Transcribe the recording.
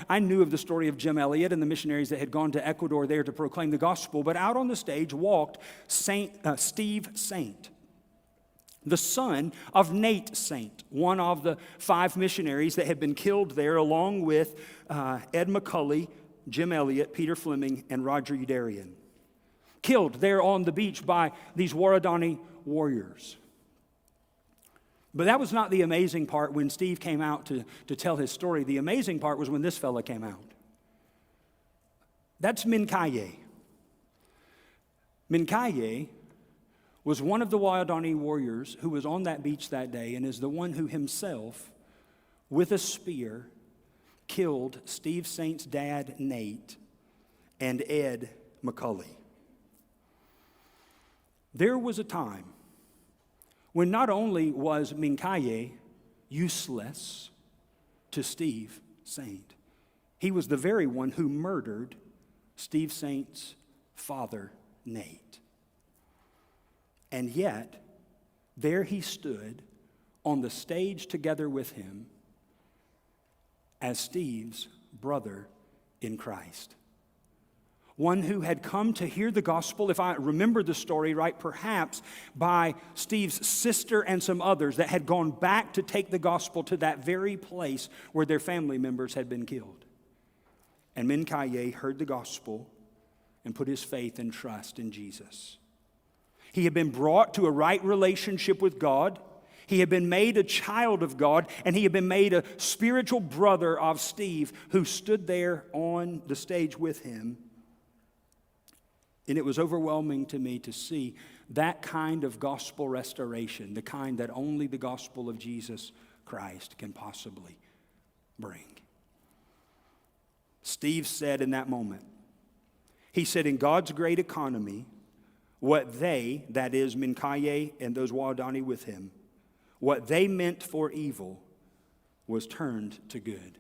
I knew of the story of Jim Elliot and the missionaries that had gone to Ecuador there to proclaim the gospel, but out on the stage walked Steve Saint, the son of Nate Saint, one of the 5 missionaries that had been killed there, along with Ed McCully, Jim Elliot, Peter Fleming, and Roger Udarian. Killed there on the beach by these Waradani warriors. But that was not the amazing part when Steve came out to tell his story. The amazing part was when this fella came out. That's Mincaye. Mincaye was one of the Waodani warriors who was on that beach that day and is the one who himself, with a spear, killed Steve Saint's dad, Nate, and Ed McCully. There was a time when not only was Mincaye useless to Steve Saint, he was the very one who murdered Steve Saint's father, Nate. And yet, there he stood on the stage together with him as Steve's brother in Christ. One who had come to hear the gospel, if I remember the story right, perhaps by Steve's sister and some others that had gone back to take the gospel to that very place where their family members had been killed. And Mincaye heard the gospel and put his faith and trust in Jesus. He had been brought to a right relationship with God. He had been made a child of God, and he had been made a spiritual brother of Steve, who stood there on the stage with him. And it was overwhelming to me to see that kind of gospel restoration, the kind that only the gospel of Jesus Christ can possibly bring. Steve said in that moment, he said, in God's great economy, what they, that is Mincaye and those Waodani with him, what they meant for evil was turned to good.